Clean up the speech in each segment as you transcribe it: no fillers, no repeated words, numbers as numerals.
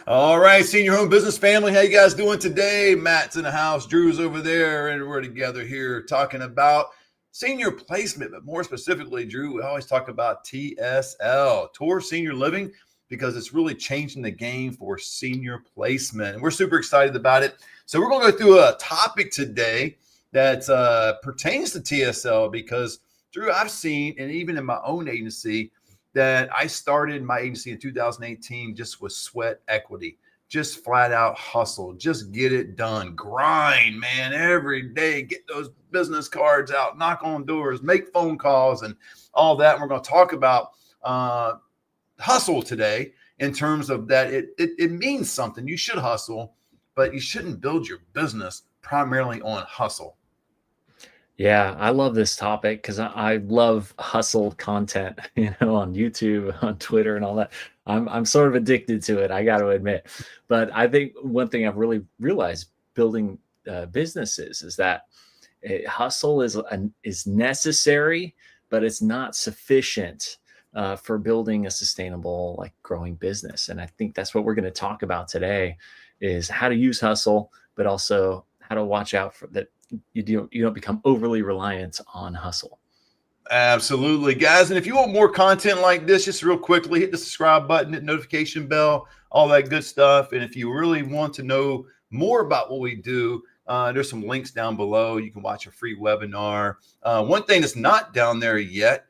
All right, senior home business family, how you guys doing today? Matt's in the house, Drew's over there, and we're together here talking about senior placement, but more specifically, Drew, we always talk about TSL, Tour Senior Living, because it's really changing the game for senior placement, and we're super excited about it. So we're going to go through a topic today that pertains to TSL because, Drew, I've seen, and even in my own agency, that I started my agency in 2018 just with sweat equity, just flat out hustle, just get it done, grind, man, every day, get those business cards out, knock on doors, make phone calls, and all that. And we're going to talk about hustle today in terms of that it means something. You should hustle, but you shouldn't build your business primarily on hustle. Yeah, I love this topic because I love hustle content, on YouTube, on Twitter, and all that. I'm sort of addicted to it, I got to admit. But I think one thing I've really realized building businesses is that hustle is necessary, but it's not sufficient for building a sustainable, like growing business. And I think that's what we're going to talk about today: is how to use hustle, but also how to watch out for that you don't become overly reliant on hustle. Absolutely, guys. And if you want more content like this, just real quickly, hit the subscribe button, hit notification bell, all that good stuff. And if you really want to know more about what we do, there's some links down below. You can watch a free webinar. One thing that's not down there yet,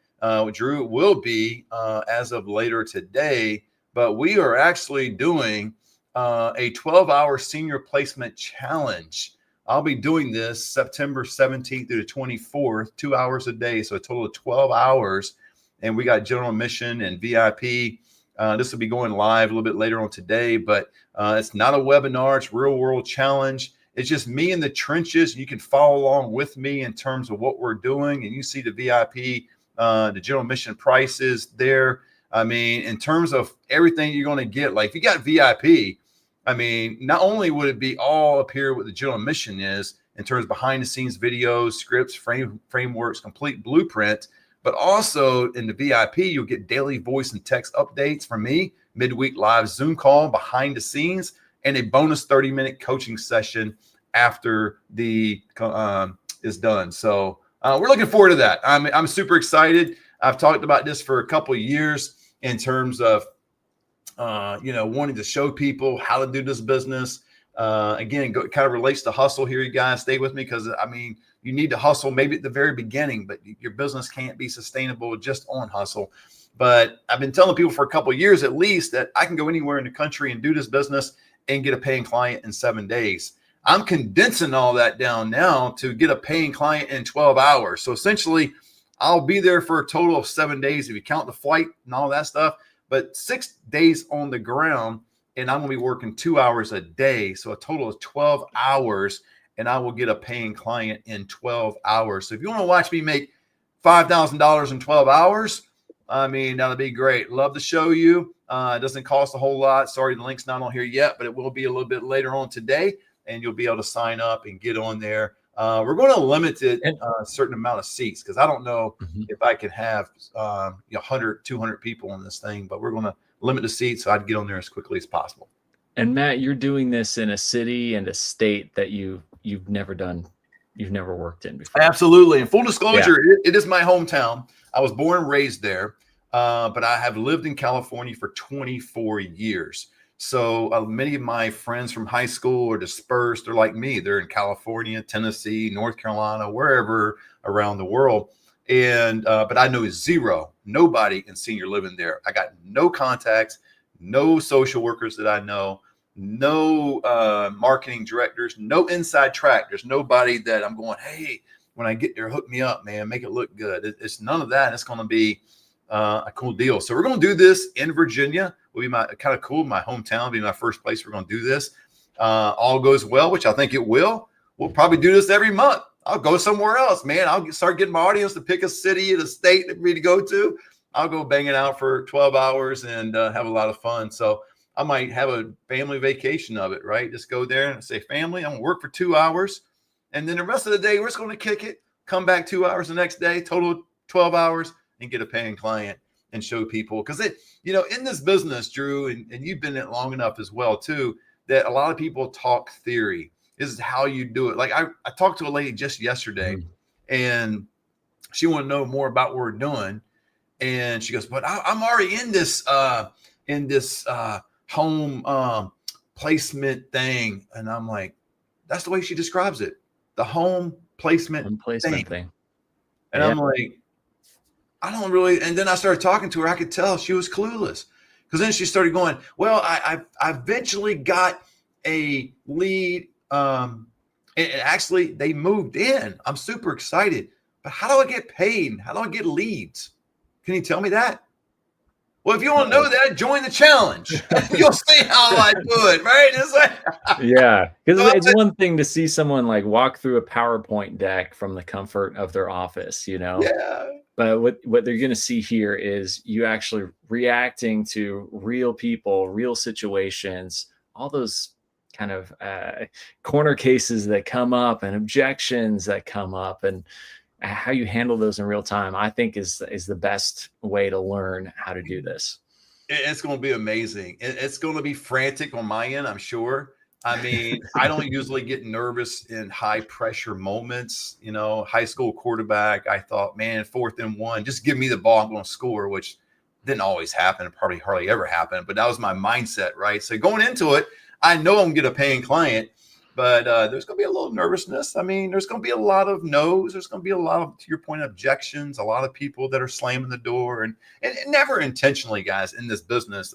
Drew, it will be as of later today, but we are actually doing a 12-hour senior placement challenge. I'll be doing this September 17th through the 24th, 2 hours a day. So a total of 12 hours. And we got general admission and VIP. This will be going live a little bit later on today, but it's not a webinar. It's real world challenge. It's just me in the trenches. You can follow along with me in terms of what we're doing. And you see the VIP, the general admission prices there. I mean, in terms of everything you're going to get, like if you got VIP, I mean, not only would it be all up here what the general mission is in terms of behind the scenes videos, scripts, frameworks, complete blueprint, but also in the VIP, you'll get daily voice and text updates from me, midweek live Zoom call behind the scenes, and a bonus 30-minute coaching session after the is done. So we're looking forward to that. I'm super excited. I've talked about this for a couple of years in terms of wanting to show people how to do this business. Again, it kind of relates to hustle here, you guys. Stay with me because, I mean, you need to hustle maybe at the very beginning, but your business can't be sustainable just on hustle. But I've been telling people for a couple of years at least that I can go anywhere in the country and do this business and get a paying client in 7 days. I'm condensing all that down now to get a paying client in 12 hours. So essentially, I'll be there for a total of 7 days if you count the flight and all that stuff. But 6 days on the ground, and I'm going to be working 2 hours a day. So a total of 12 hours, and I will get a paying client in 12 hours. So if you want to watch me make $5,000 in 12 hours, I mean, that'll be great. Love to show you. It doesn't cost a whole lot. Sorry, the link's not on here yet, but it will be a little bit later on today, and you'll be able to sign up and get on there. We're going to limit it a certain amount of seats because I don't know if I can have 100, 200 people on this thing, but we're going to limit the seats so I'd get on there as quickly as possible. And Matt, you're doing this in a city and a state that you've never worked in before. Absolutely. And full disclosure, it is my hometown. I was born and raised there, but I have lived in California for 24 years. So many of my friends from high school are dispersed. They're like me. They're in California, Tennessee, North Carolina, wherever around the world. And but I know nobody in senior living there. I got no contacts, no social workers that I know, no marketing directors, no inside track. There's nobody that I'm going, hey, when I get there, hook me up, man, make it look good. It's none of that. It's going to be a cool deal. So we're going to do this in Virginia. Will be my kind of cool. My hometown will be my first place we're going to do this. All goes well, which I think it will. We'll probably do this every month. I'll go somewhere else, man. I'll start getting my audience to pick a city, a state for me to go to. I'll go bang it out for 12 hours and have a lot of fun. So I might have a family vacation of it, right? Just go there and say, family, I'm going to work for 2 hours. And then the rest of the day, we're just going to kick it, come back 2 hours the next day, total 12 hours, and get a paying client. and show people, because it, you know, in this business, Drew, and you've been in it long enough as well too, that a lot of people talk theory. This is how you do it. Like I talked to a lady just yesterday, and she wanted to know more about what we're doing. And she goes, but I'm already in this home placement thing. And I'm like, that's the way she describes it. The home placement thing. And I'm like, I don't really. And then I started talking to her. I could tell she was clueless, because then she started going, well, I eventually got a lead. And actually they moved in. I'm super excited, but how do I get paid? How do I get leads? Can you tell me that? Well, if you want to know that, join the challenge. You'll see how I do it, right? It's like, yeah, because it's one thing to see someone like walk through a PowerPoint deck from the comfort of their office, you know. Yeah. But what they're going to see here is you actually reacting to real people, real situations, all those kind of corner cases that come up and objections that come up, and how you handle those in real time, I think is the best way to learn how to do this. It's going to be amazing. It's going to be frantic on my end, I'm sure. I mean, I don't usually get nervous in high pressure moments. You know, high school quarterback, I thought, man, 4th and 1, just give me the ball, I'm going to score, which didn't always happen. Probably hardly ever happened, but that was my mindset, right? So going into it, I know I'm going to get a paying client, but there's going to be a little nervousness. I mean, there's going to be a lot of no's. There's going to be a lot of, to your point, objections, a lot of people that are slamming the door, and never intentionally, guys, in this business.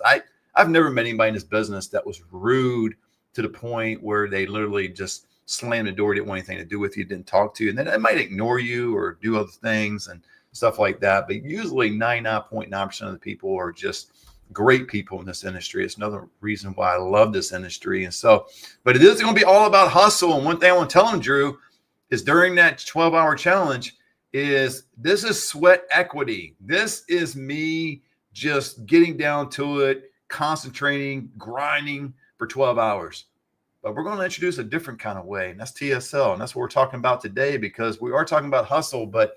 I've never met anybody in this business that was rude to the point where they literally just slammed the door, didn't want anything to do with you, didn't talk to you. And then they might ignore you or do other things and stuff like that. But usually 99.9% of the people are just great people in this industry. It's another reason why I love this industry. And so, but it is going to be all about hustle. And one thing I want to tell them, Drew, is during that 12-hour challenge is this is sweat equity. This is me just getting down to it, concentrating, grinding for 12 hours. But we're going to introduce a different kind of way, and that's TSL. And that's what we're talking about today, because we are talking about hustle, but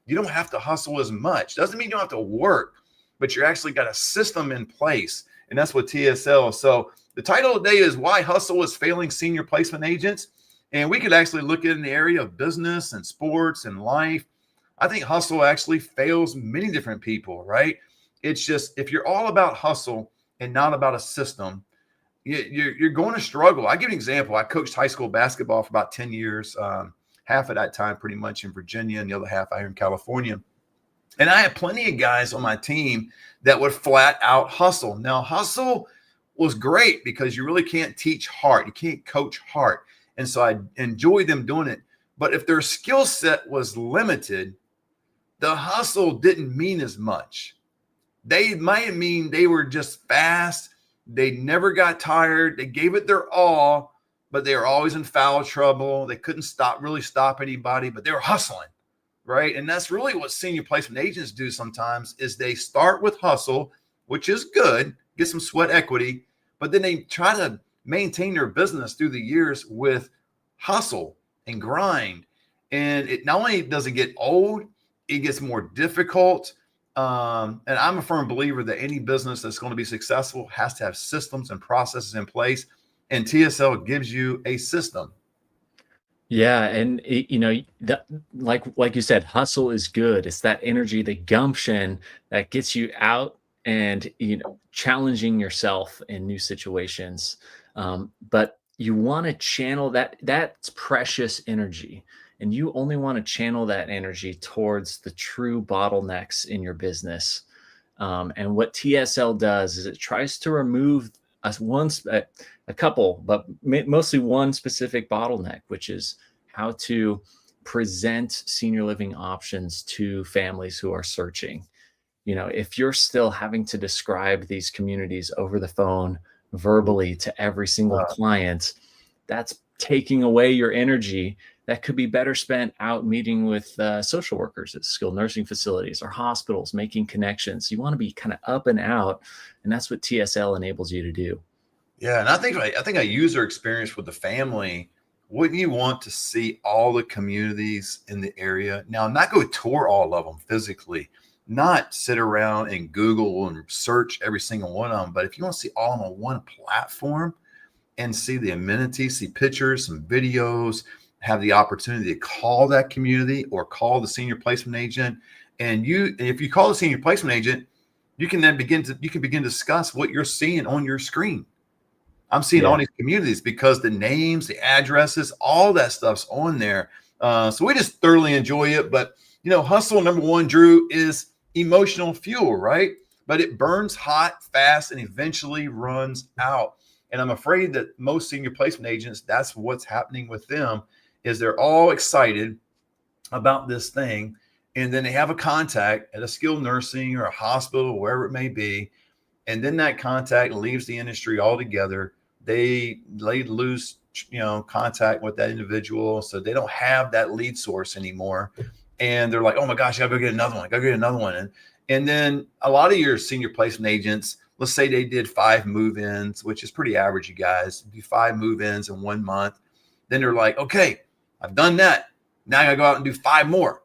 you don't have to hustle as much. Doesn't mean you don't have to work, but you actually got a system in place. And that's what TSL is. So the title today is Why Hustle is Failing Senior Placement Agents. And we could actually look at in the area of business and sports and life. I think hustle actually fails many different people, right? It's just, if you're all about hustle and not about a system, you're going to struggle. I give you an example. I coached high school basketball for about 10 years, half of that time pretty much in Virginia and the other half out here in California. And I had plenty of guys on my team that would flat out hustle. Now, hustle was great because you really can't teach heart. You can't coach heart. And so I enjoyed them doing it. But if their skill set was limited, the hustle didn't mean as much. They might mean they were just fast. They never got tired. They gave it their all, but they were always in foul trouble. They couldn't really stop anybody, but they were hustling, right? And that's really what senior placement agents do sometimes, is they start with hustle, which is good, get some sweat equity, but then they try to maintain their business through the years with hustle and grind. And it not only does it get old, it gets more difficult. And I'm a firm believer that any business that's going to be successful has to have systems and processes in place. And TSL gives you a system. Yeah, and that, like you said, hustle is good. It's that energy, the gumption that gets you out and challenging yourself in new situations. But you want to channel that's precious energy. And you only want to channel that energy towards the true bottlenecks in your business. And what TSL does is it tries to remove a couple, but mostly one specific bottleneck, which is how to present senior living options to families who are searching. If you're still having to describe these communities over the phone verbally to every single client, that's taking away your energy that could be better spent out meeting with social workers at skilled nursing facilities or hospitals, making connections. You want to be kind of up and out, and that's what TSL enables you to do. Yeah, and I think a user experience with the family, wouldn't you want to see all the communities in the area? Now, not go tour all of them physically, not sit around and Google and search every single one of them. But if you want to see all of them on one platform and see the amenities, see pictures, some videos, have the opportunity to call that community or call the senior placement agent. And if you call the senior placement agent, you can then begin to discuss what you're seeing on your screen. I'm seeing all Yeah. these communities because the names, the addresses, all that stuff's on there. So we just thoroughly enjoy it. But, hustle, number one, Drew, is emotional fuel, right? But it burns hot, fast, and eventually runs out. And I'm afraid that most senior placement agents, that's what's happening with them, is they're all excited about this thing. And then they have a contact at a skilled nursing or a hospital, wherever it may be. And then that contact leaves the industry altogether. They lose, contact with that individual. So they don't have that lead source anymore. And they're like, oh my gosh, I gotta go get another one. I gotta get another one. And then a lot of your senior placement agents, let's say they did 5 move-ins, which is pretty average, you guys, do 5 move-ins in 1 month. Then they're like, okay, I've done that. Now I gotta go out and do 5 more.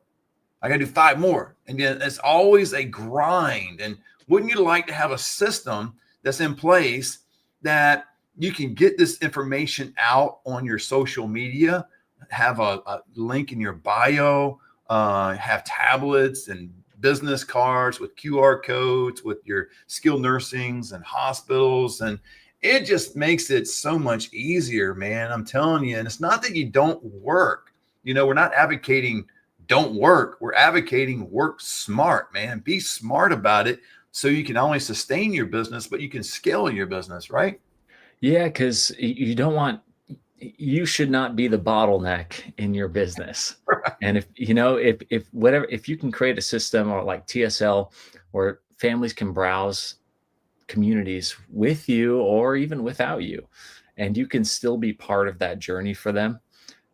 I gotta do 5 more. And then it's always a grind. And wouldn't you like to have a system that's in place that you can get this information out on your social media, have a link in your bio, have tablets and business cards with QR codes with your skilled nursings and hospitals. And it just makes it so much easier, man. I'm telling you. And it's not that you don't work. We're not advocating don't work. We're advocating work smart, man. Be smart about it so you can not only sustain your business, but you can scale your business, right? Yeah, because you should not be the bottleneck in your business. And if you can create a system or like TSL where families can browse communities with you or even without you, and you can still be part of that journey for them,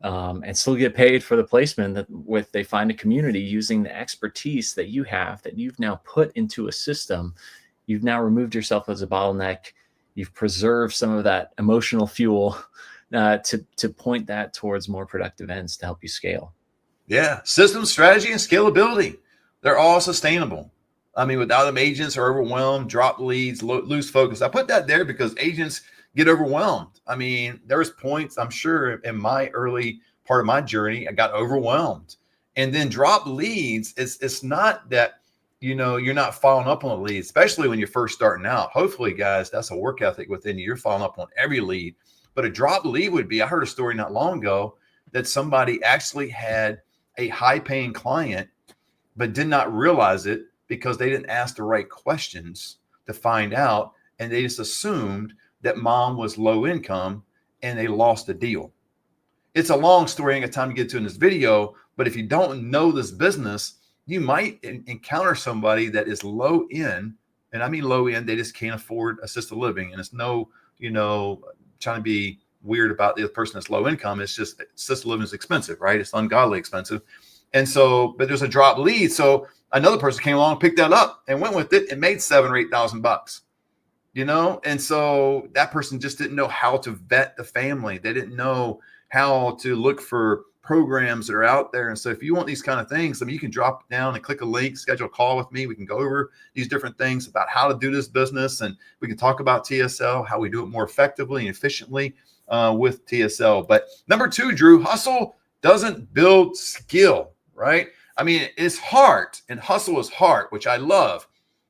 and still get paid for the placement that they find a community using the expertise that you have that you've now put into a system. You've now removed yourself as a bottleneck. You've preserved some of that emotional fuel to point that towards more productive ends to help you scale. Yeah. System, strategy, and scalability. They're all sustainable. I mean, without them, agents are overwhelmed, drop leads, lose focus. I put that there because agents get overwhelmed. I mean, there's points, I'm sure, in my early part of my journey, I got overwhelmed. And then drop leads, it's not that, you're not following up on a lead, especially when you're first starting out. Hopefully, guys, that's a work ethic within you. You're following up on every lead. But a drop lead would be, I heard a story not long ago that somebody actually had a high paying client, but did not realize it because they didn't ask the right questions to find out. And they just assumed that mom was low income and they lost the deal. It's a long story. I ain't got time to get to in this video, but if you don't know this business, you might encounter somebody that is low end. And I mean low end, they just can't afford assisted living. And it's no, trying to be weird about the person that's low income. It's just assisted living is expensive, right? It's ungodly expensive. And so, but there's a drop lead. So another person came along, picked that up and went with it and made $7,000 or $8,000, And so that person just didn't know how to vet the family. They didn't know how to look for programs that are out there. And so if you want these kind of things, I mean, you can drop down and click a link, schedule a call with me. We can go over these different things about how to do this business. And we can talk about TSL, how we do it more effectively and efficiently with TSL. But number 2, Drew, hustle doesn't build skill, right? I mean, it's heart, and hustle is heart, which I love.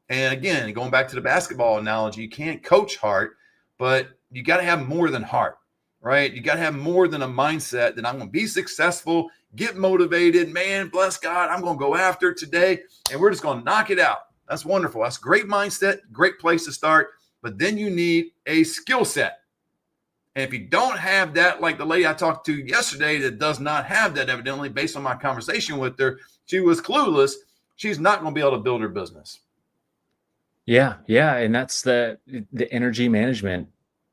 And again, going back to the basketball analogy, you can't coach heart, but you got to have more than heart, right? You got to have more than a mindset that I'm going to be successful, get motivated, man, bless God, I'm going to go after it today, and we're just going to knock it out. That's wonderful. That's a great mindset, great place to start. But then you need a skill set. And if you don't have that, like the lady I talked to yesterday that does not have that, evidently, based on my conversation with her, she was clueless. She's not going to be able to build her business. Yeah, yeah, and that's the energy management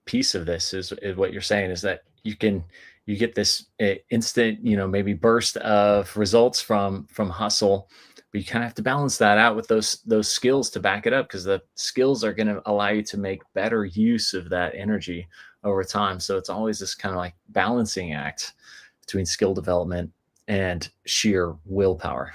piece of this is what you're saying is that you get this instant, maybe burst of results from hustle, but you kind of have to balance that out with those skills to back it up, because the skills are going to allow you to make better use of that energy over time. So it's always this kind of like balancing act between skill development and sheer willpower.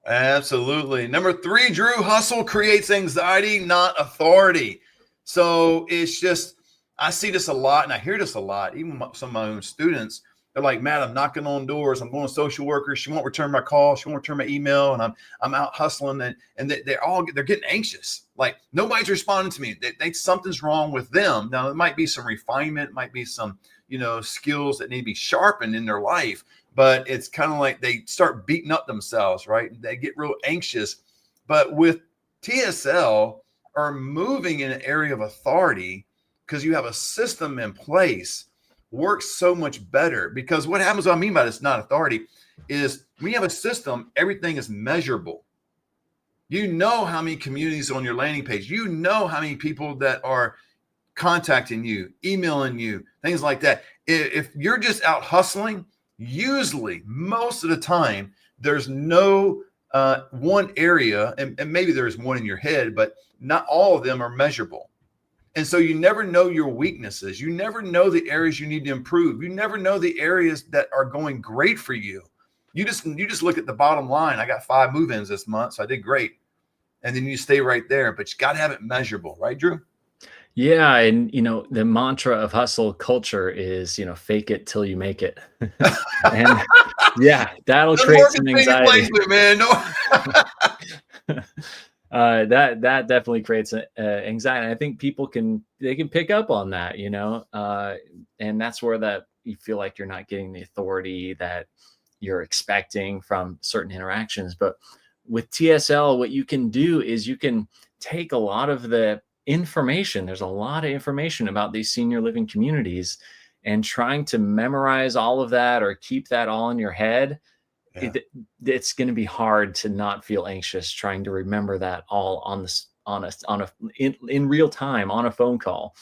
Absolutely. Number 3, Drew, hustle creates anxiety, not authority. So it's just, I see this a lot and I hear this a lot. Even some of my own students, they're like, Matt, I'm knocking on doors. I'm going to social worker. She won't return my call. She won't return my email. And I'm out hustling and they're getting anxious. Like nobody's responding to me. Something's wrong with them. Now it might be some refinement, might be some, skills that need to be sharpened in their life. But it's kind of like they start beating up themselves, right? They get real anxious. But with TSL or moving in an area of authority, because you have a system in place, works so much better. Because what happens, what I mean by this, not authority, is when you have a system, everything is measurable. You know how many communities on your landing page. You know how many people that are contacting you, emailing you, things like that. If you're just out hustling, usually most of the time there's no one area, and maybe there's one in your head, but not all of them are measurable. And so you never know your weaknesses. You never know the areas you need to improve. You never know the areas that are going great for you. You just look at the bottom line. I got 5 move-ins this month, so I did great. And then you stay right there, but you got to have it measurable, right, Drew? Yeah, and the mantra of hustle culture is, fake it till you make it. And yeah, that'll Doesn't create work some in single anxiety. placement, man. No. That definitely creates anxiety. I think people can pick up on that, and that's where that you feel like you're not getting the authority that you're expecting from certain interactions. But with TSL, what you can do is you can take a lot of the information. There's a lot of information about these senior living communities, and trying to memorize all of that or keep that all in your head. Yeah. It's going to be hard to not feel anxious trying to remember that all in real time on a phone call.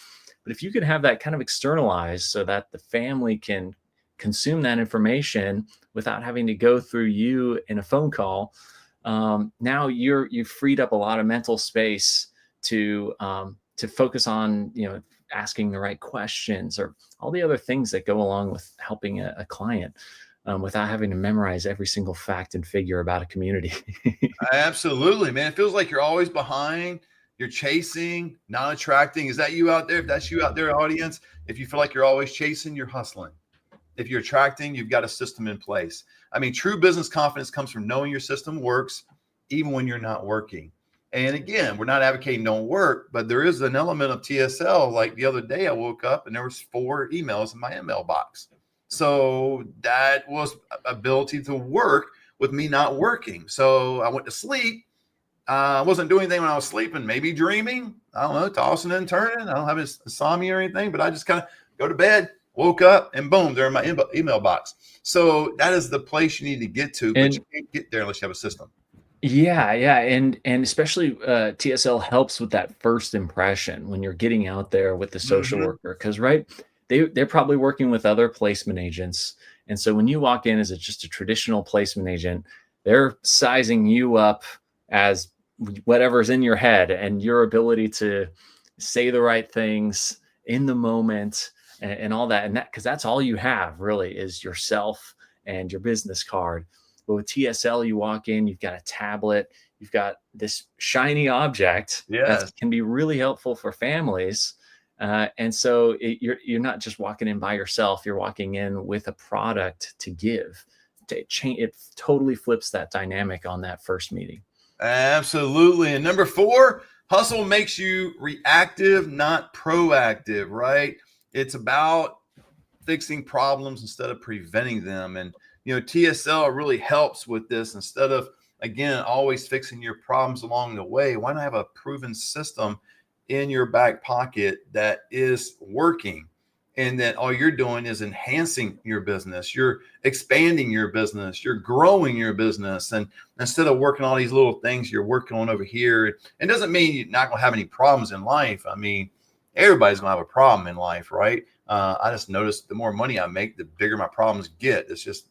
But if you could have that kind of externalized so that the family can consume that information without having to go through you in a phone call, now you've freed up a lot of mental space to focus on asking the right questions or all the other things that go along with helping a client, without having to memorize every single fact and figure about a community. Absolutely, man. It feels like you're always behind. You're chasing, not attracting. Is that you out there? If that's you out there, audience, if you feel like you're always chasing, you're hustling. If you're attracting, you've got a system in place. I mean, true business confidence comes from knowing your system works, even when you're not working. And again, we're not advocating don't work, but there is an element of TSL. Like the other day, I woke up and there was 4 emails in my email box. So that was ability to work with me not working. So I went to sleep. I wasn't doing anything when I was sleeping, maybe dreaming. I don't know, tossing and turning. I don't have insomnia or anything, but I just kind of go to bed, woke up, and boom, they're in my email box. So that is the place you need to get to, but you can't get there unless you have a system. Yeah, and especially TSL helps with that first impression when you're getting out there with the social worker, because right, they're probably working with other placement agents, and so when you walk in as just a traditional placement agent, they're sizing you up as whatever's in your head and your ability to say the right things in the moment and all that, and that because that's all you have really is yourself and your business card. But with TSL, you walk in, you've got a tablet, you've got this shiny object that can be really helpful for families. And so you're not just walking in by yourself, you're walking in with a product to give. It totally flips that dynamic on that first meeting. Absolutely. And number 4, hustle makes you reactive, not proactive, right? It's about fixing problems instead of preventing them. And TSL really helps with this. Instead of, again, always fixing your problems along the way, why not have a proven system in your back pocket that is working, and that all you're doing is enhancing your business, you're expanding your business, you're growing your business. And instead of working all these little things you're working on over here, it doesn't mean you're not going to have any problems in life. I mean, everybody's going to have a problem in life, right? I just noticed the more money I make, the bigger my problems get. It's just,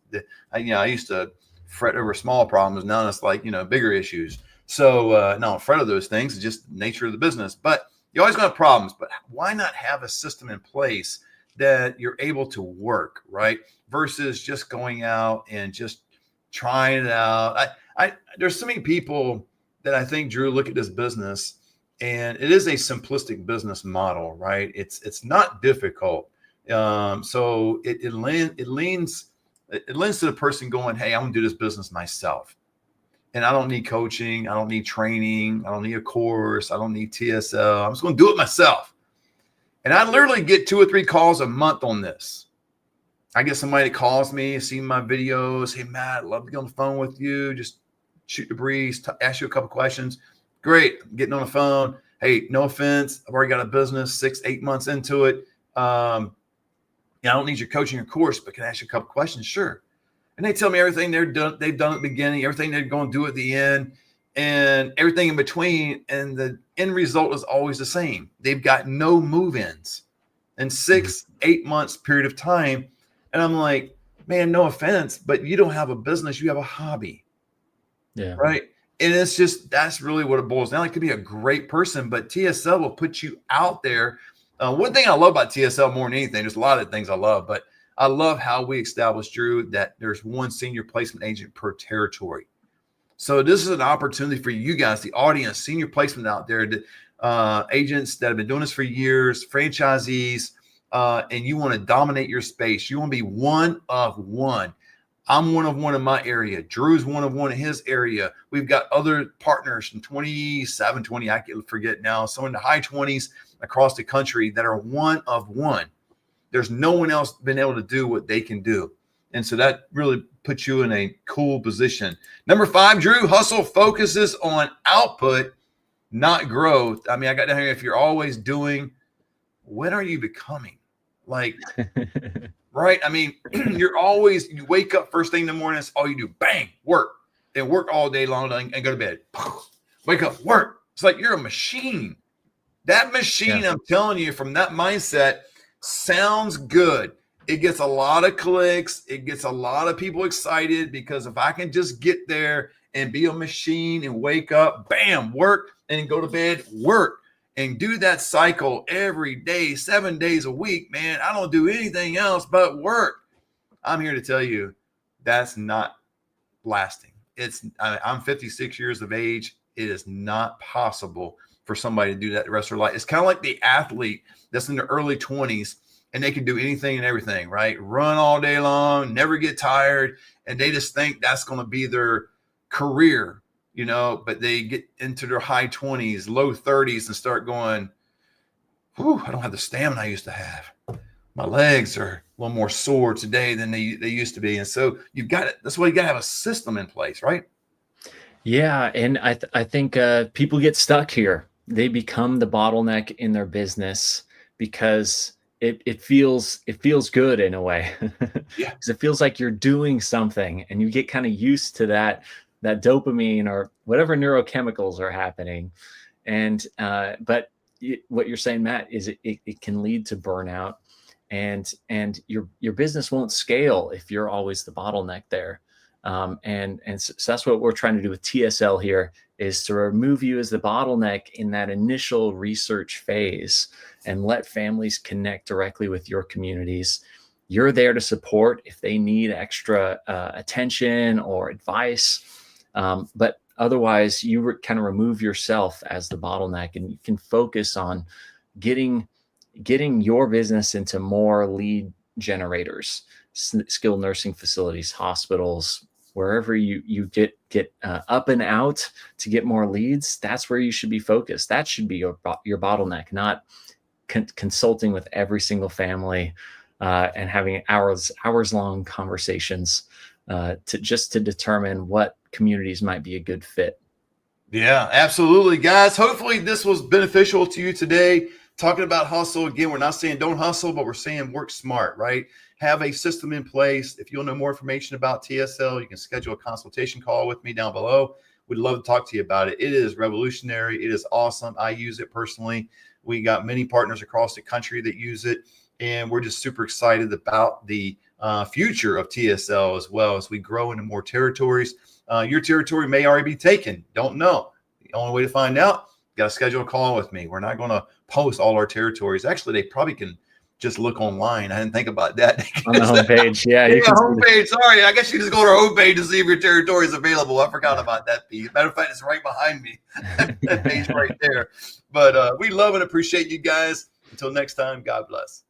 I used to fret over small problems. Now it's like, bigger issues. So no, fret of those things. It's just the nature of the business. But you always going to have problems. But why not have a system in place that you're able to work, right? Versus just going out and just trying it out. There's so many people that I think, Drew, look at this business, and it is a simplistic business model, right? It's not difficult. So it lends to the person going, hey, I'm gonna do this business myself. And I don't need coaching. I don't need training. I don't need a course. I don't need TSL. I'm just going to do it myself. And I literally get 2 or 3 calls a month on this. I get somebody that calls me, see my videos. Hey, Matt, I'd love to get on the phone with you. Just shoot the breeze, ask you a couple questions. Great. I'm getting on the phone. Hey, no offense. I've already got a business 6-8 months into it. I don't need your coaching or course, but can I ask you a couple questions? Sure. And they tell me everything they've done at the beginning, everything they're going to do at the end, and everything in between. And the end result is always the same. They've got no move-ins in 6-8 months period of time. And I'm like, man, no offense, but you don't have a business. You have a hobby. Yeah. Right. And it's just, that's really what it boils down. It could be a great person, but TSL will put you out there. One thing I love about TSL more than anything, there's a lot of things I love, but I love how we established, Drew, that there's one senior placement agent per territory. So this is an opportunity for you guys, the audience, senior placement out there, agents that have been doing this for years, franchisees, and you want to dominate your space. You want to be one of one. I'm one of one in my area. Drew's one of one in his area. We've got other partners from 27, 20, I can forget now, some in the high 20s across the country that are one of one. There's no one else been able to do what they can do. And so that really puts you in a cool position. Number 5, Drew, hustle focuses on output, not growth. I mean, I got down here, if you're always doing, when are you becoming? Like, right? I mean, you wake up first thing in the morning, that's all you do. Bang, work. And work all day long and go to bed. Wake up, work. It's like you're a machine. That machine, yeah. I'm telling you, from that mindset, sounds good. It gets a lot of clicks. It gets a lot of people excited because if I can just get there and be a machine and wake up, bam, work, and go to bed, work, and do that cycle every day, 7 days a week, man, I don't do anything else but work. I'm here to tell you that's not lasting. I'm 56 years of age. It is not possible for somebody to do that the rest of their life. It's kind of like the athlete that's in the early 20s and they can do anything and everything, right? Run all day long, never get tired. And they just think that's going to be their career, but they get into their high 20s, low 30s and start going, whew, I don't have the stamina I used to have. My legs are a little more sore today than they used to be. And so that's why you got to have a system in place, right? Yeah. And I think people get stuck here. They become the bottleneck in their business because it feels good in a way. Yeah. Because it feels like you're doing something and you get kind of used to that dopamine or whatever neurochemicals are happening. And but what you're saying, Matt, is it can lead to burnout and your business won't scale if you're always the bottleneck there. And so that's what we're trying to do with TSL here, is to remove you as the bottleneck in that initial research phase and let families connect directly with your communities. You're there to support if they need extra attention or advice. But otherwise, you kind of remove yourself as the bottleneck and you can focus on getting your business into more lead generators, skilled nursing facilities, hospitals, wherever you get up and out to get more leads. That's where you should be focused. That should be your bottleneck, not consulting with every single family and having hours long conversations to determine what communities might be a good fit. Yeah, absolutely, guys. Hopefully this was beneficial to you today. Talking about hustle again, we're not saying don't hustle, but we're saying work smart, right? Have a system in place. If you'll know more information about TSL, you can schedule a consultation call with me down below. We'd love to talk to you about it. It is revolutionary. It is awesome. I use it personally. We got many partners across the country that use it, and we're just super excited about the future of TSL as well as we grow into more territories. Your territory may already be taken. Don't know. The only way to find out, you got to schedule a call with me. We're not going to post all our territories. Actually, they probably can just look online. I didn't think about that. On the homepage. Yeah. Yeah, You can see homepage. Sorry, I guess you just go to our homepage to see if your territory is available. I forgot about that piece. Matter of fact, it's right behind me. That page right there. But we love and appreciate you guys. Until next time, God bless.